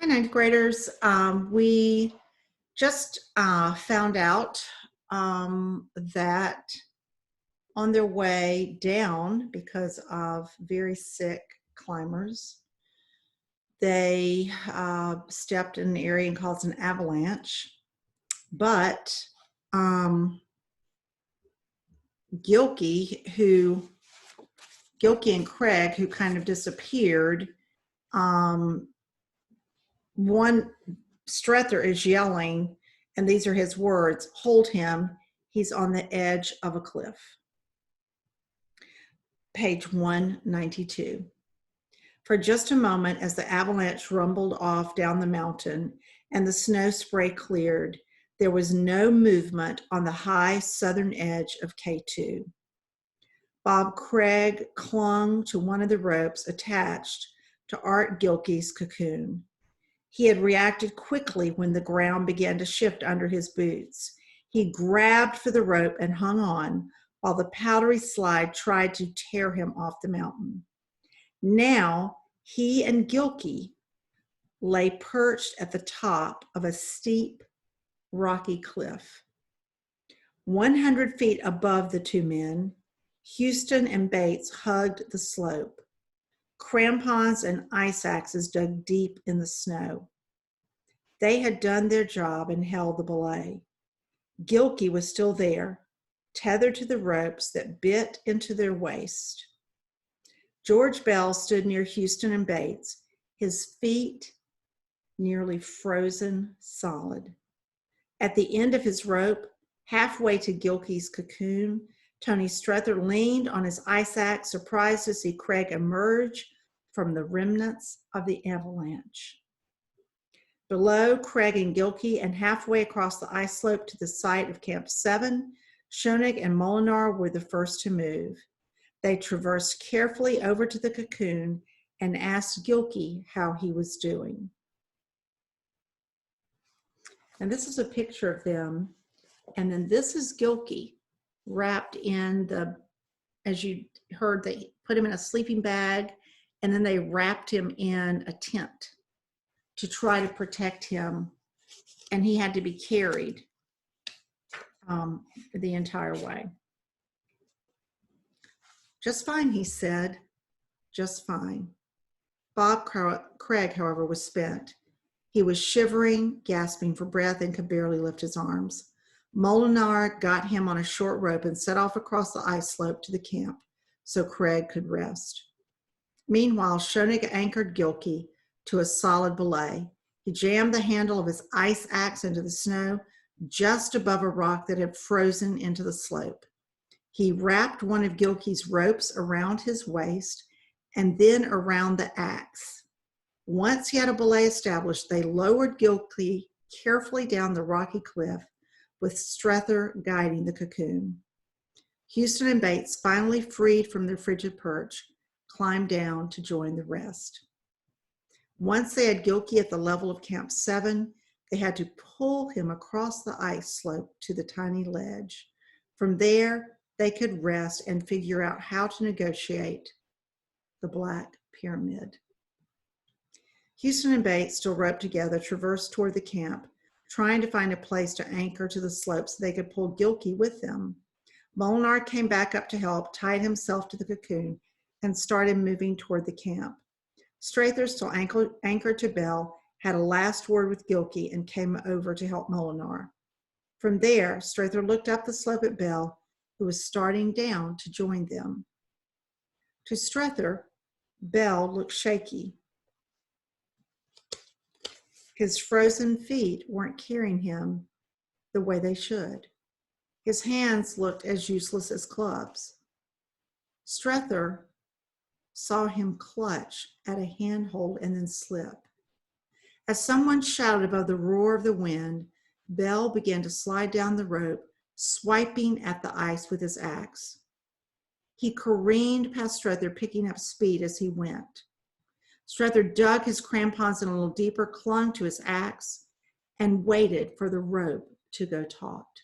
Hi, ninth graders. We just found out that on their way down because of very sick climbers, they stepped in an area and caused an avalanche. But Gilkey and Craig, who kind of disappeared, one Strether is yelling, and these are his words, "Hold him, he's on the edge of a cliff." Page 192. For just a moment, as the avalanche rumbled off down the mountain and the snow spray cleared, there was no movement on the high southern edge of K2. Bob Craig clung to one of the ropes attached to Art Gilkey's cocoon. He had reacted quickly when the ground began to shift under his boots. He grabbed for the rope and hung on while the powdery slide tried to tear him off the mountain. Now he and Gilkey lay perched at the top of a steep, rocky cliff. 100 feet above the two men, Houston and Bates hugged the slope. Crampons and ice axes dug deep in the snow. They had done their job and held the belay. Gilkey was still there, tethered to the ropes that bit into their waist. George Bell stood near Houston and Bates, his feet nearly frozen solid. At the end of his rope, halfway to Gilkey's cocoon, Tony Strether leaned on his ice axe, surprised to see Craig emerge from the remnants of the avalanche. Below, Craig and Gilkey, and halfway across the ice slope to the site of Camp 7, Schoenig and Molinar were the first to move. They traversed carefully over to the cocoon and asked Gilkey how he was doing. And this is a picture of them. And then this is Gilkey wrapped in the, as you heard, they put him in a sleeping bag and then they wrapped him in a tent to try to protect him. And he had to be carried the entire way. "Just fine," he said, "just fine." Bob Craig, however, was spent. He was shivering, gasping for breath, and could barely lift his arms. Molinar got him on a short rope and set off across the ice slope to the camp so Craig could rest. Meanwhile, Schoenig anchored Gilkey to a solid belay. He jammed the handle of his ice axe into the snow just above a rock that had frozen into the slope. He wrapped one of Gilkey's ropes around his waist and then around the axe. Once he had a belay established, they lowered Gilkey carefully down the rocky cliff, with Strether guiding the cocoon. Houston and Bates, finally freed from their frigid perch, climbed down to join the rest. Once they had Gilkey at the level of Camp 7, they had to pull him across the ice slope to the tiny ledge. From there, they could rest and figure out how to negotiate the Black Pyramid. Houston and Bates, still roped together, traversed toward the camp, trying to find a place to anchor to the slope so they could pull Gilkey with them. Molinar came back up to help, tied himself to the cocoon, and started moving toward the camp. Strether, still anchored to Bell, had a last word with Gilkey and came over to help Molinar. From there, Strether looked up the slope at Bell, who was starting down to join them. To Strether, Bell looked shaky. His frozen feet weren't carrying him the way they should. His hands looked as useless as clubs. Strether saw him clutch at a handhold and then slip. As someone shouted above the roar of the wind, Bell began to slide down the rope, swiping at the ice with his axe. He careened past Strether, picking up speed as he went. Strether dug his crampons in a little deeper, clung to his axe, and waited for the rope to go taut.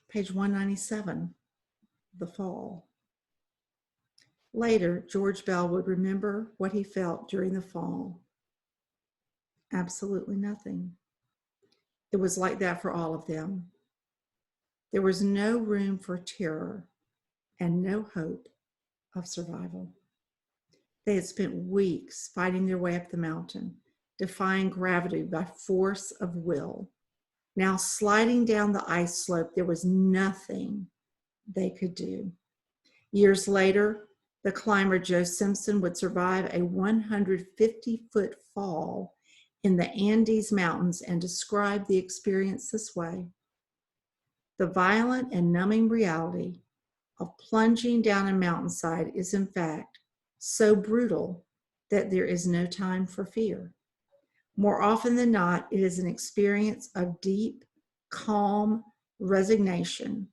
Page 197, the fall. Later, George Bell would remember what he felt during the fall. Absolutely nothing. It was like that for all of them. There was no room for terror and no hope of survival. They had spent weeks fighting their way up the mountain, defying gravity by force of will. Now, sliding down the ice slope, there was nothing they could do. Years later, the climber Joe Simpson would survive a 150-foot fall in the Andes Mountains and describe the experience this way: the violent and numbing reality of plunging down a mountainside is, in fact, so brutal that there is no time for fear. More often than not, it is an experience of deep, calm resignation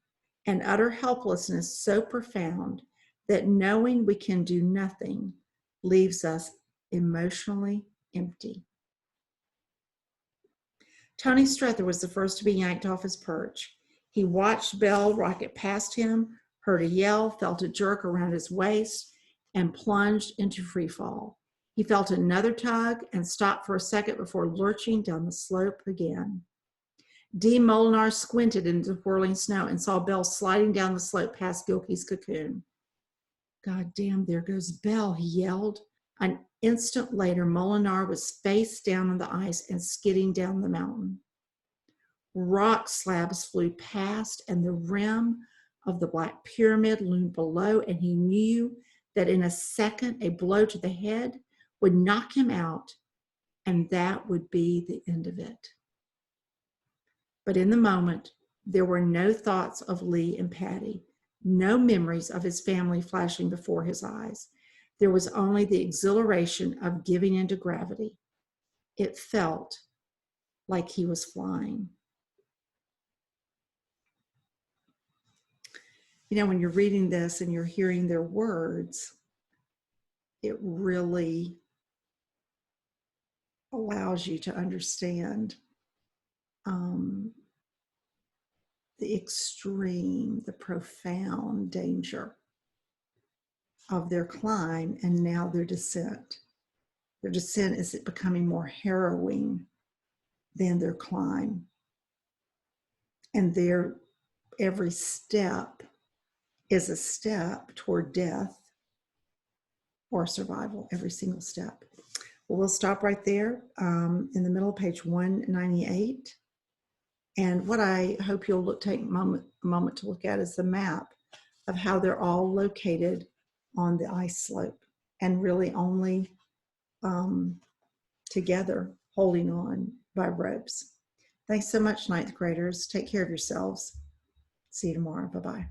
and utter helplessness so profound that knowing we can do nothing leaves us emotionally empty. Tony Struther was the first to be yanked off his perch. He watched Bell rocket past him, heard a yell, felt a jerk around his waist, and plunged into free fall. He felt another tug and stopped for a second before lurching down the slope again. Dee Molinar squinted into the whirling snow and saw Bell sliding down the slope past Gilkey's cocoon. "God damn, there goes Bell," he yelled. An instant later, Molinar was face down on the ice and skidding down the mountain. Rock slabs flew past, and the rim of the Black Pyramid loomed below, and he knew that in a second, a blow to the head would knock him out, and that would be the end of it. But in the moment, there were no thoughts of Lee and Patty, no memories of his family flashing before his eyes. There was only the exhilaration of giving into gravity. It felt like he was flying. You know, when you're reading this and you're hearing their words, it really allows you to understand the extreme, the profound danger of their climb and now their descent. Their descent is becoming more harrowing than their climb. And their every step is a step toward death or survival, every single step. Well, we'll stop right there in the middle of page 198. And what I hope you'll take a moment to look at is the map of how they're all located on the ice slope and really only together holding on by ropes. Thanks so much, ninth graders. Take care of yourselves. See you tomorrow. Bye-bye.